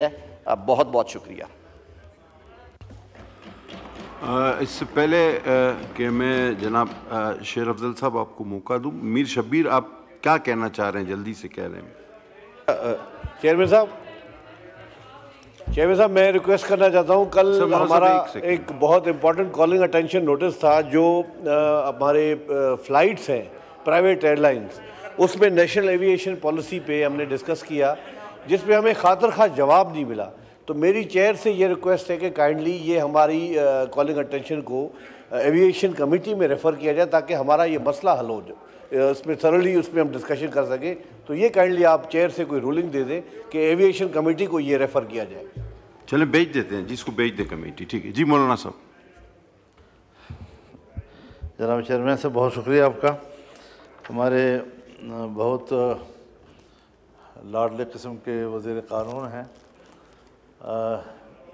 बहुत बहुत शुक्रिया। इससे पहले कि मैं जनाब शेर अफजल साहब आपको मौका दूं, मीर शब्बीर आप क्या कहना चाह रहे हैं, जल्दी से कह रहे हैं। चेयरमैन साहब मैं रिक्वेस्ट करना चाहता हूं, कल हमारा एक बहुत इंपॉर्टेंट कॉलिंग अटेंशन नोटिस था जो हमारे फ़्लाइट्स हैं प्राइवेट एयरलाइंस, उसमें नेशनल एविएशन पॉलिसी पे हमने डिस्कस किया जिसमें हमें खातर खा जवाब नहीं मिला। तो मेरी चेयर से ये रिक्वेस्ट है कि काइंडली ये हमारी कॉलिंग अटेंशन को एविएशन कमेटी में रेफ़र किया जाए ताकि हमारा ये मसला हल हो जाए, इसमें थरली उसमें हम डिस्कशन कर सकें। तो ये काइंडली आप चेयर से कोई रूलिंग दे दें कि एविएशन कमेटी को ये रेफ़र किया जाए। चलें भेज देते हैं, जिसको भेज दे कमेटी। ठीक है जी मौलाना साहब। जनाब चेयरमैन से बहुत शुक्रिया आपका। हमारे बहुत लाडले किस्म के वज़ीर क़ानून हैं,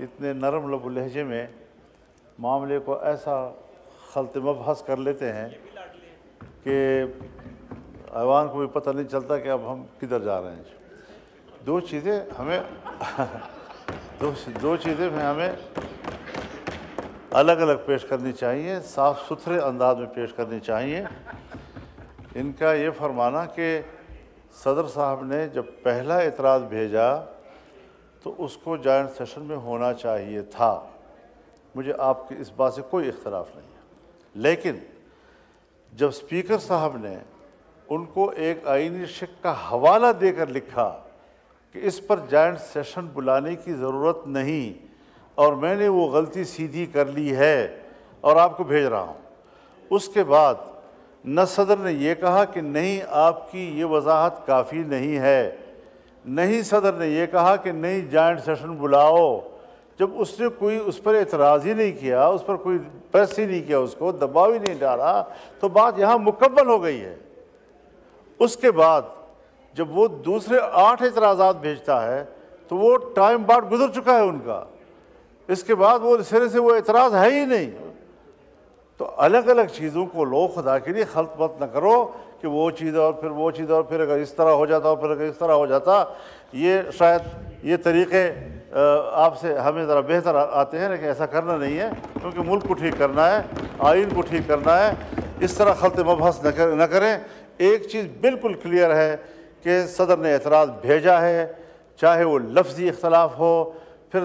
इतने नरम लब लहजे में मामले को ऐसा खलत मबहस कर लेते हैं कि ऐवान को भी पता नहीं चलता कि अब हम किधर जा रहे हैं। दो चीज़ें हमें अलग अलग पेश करनी चाहिए, साफ़ सुथरे अंदाज में पेश करनी चाहिए। इनका ये फरमाना कि सदर साहब ने जब पहला एतराज़ भेजा तो उसको जॉइंट सेशन में होना चाहिए था, मुझे आपकी इस बात से कोई इख्तलाफ नहीं है। लेकिन जब स्पीकर साहब ने उनको एक आईनी शिक का हवाला देकर लिखा कि इस पर जॉइंट सेशन बुलाने की ज़रूरत नहीं और मैंने वो गलती सीधी कर ली है और आपको भेज रहा हूँ, उसके बाद न सदर ने ये कहा कि नहीं आपकी ये वजाहत काफ़ी नहीं है, नहीं सदर ने ये कहा कि नहीं जॉइंट सेशन बुलाओ। जब उसने कोई उस पर एतराज़ ही नहीं किया, उस पर कोई प्रेस ही नहीं किया, उसको दबाव ही नहीं डाला, तो बात यहाँ मुकम्मल हो गई है। उसके बाद जब वो दूसरे 8 एतराज़ात भेजता है तो वो टाइम बाद गुजर चुका है उनका, इसके बाद वो सिरे से वो एतराज़ है ही नहीं। तो अलग अलग चीज़ों को लो खुदा के लिए खलत मत न करो कि वो चीज़ और फिर वो चीज़ और फिर अगर इस तरह हो जाता और फिर अगर इस तरह हो जाता, ये शायद ये तरीक़े आपसे हमें ज़रा बेहतर आते हैं, लेकिन ऐसा करना नहीं है क्योंकि मुल्क को ठीक करना है, आइन को ठीक करना है। इस तरह खलत मबहस न करें। एक चीज़ बिल्कुल क्लियर है कि सदर ने एतराज़ भेजा है, चाहे वो लफ्ज़ी इख्तलाफ हो, फिर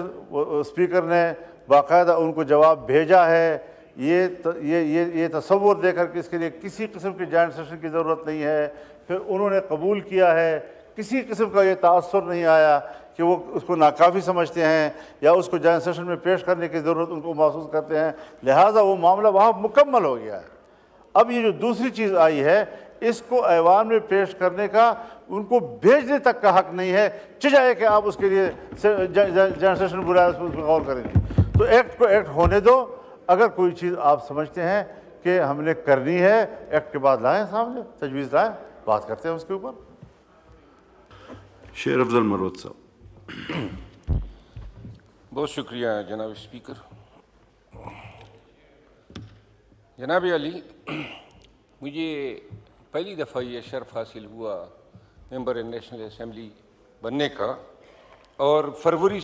स्पीकर ने बाकायदा उनको जवाब भेजा है। ये तसव्वुर देकर कि इसके लिए किसी किस्म के जॉइंट सेशन की ज़रूरत नहीं है, फिर उन्होंने कबूल किया है, किसी किस्म का ये तासुर नहीं आया कि वो उसको नाकाफ़ी समझते हैं या उसको जॉइंट सेशन में पेश करने की ज़रूरत उनको महसूस करते हैं, लिहाजा वो मामला वहाँ मुकम्मल हो गया है। अब ये जो दूसरी चीज़ आई है, इसको ऐवान में पेश करने का उनको भेजने तक का हक नहीं है, चाहे कि आप उसके लिए जॉइंट सेशन बुलाए उसमें गौर करेंगे। तो एक्ट को एक्ट होने दो। अगर कोई चीज़ आप समझते हैं कि हमने करनी है, एक्ट के बाद लाएं, सामने तजवीज़ लाएं, बात करते हैं उसके ऊपर। शेर अफजल मरवत साहब। बहुत शुक्रिया जनाब स्पीकर। जनाब अली, मुझे पहली दफ़ा ये शर्फ हासिल हुआ मेंबर नेशनल असम्बली बनने का, और फरवरी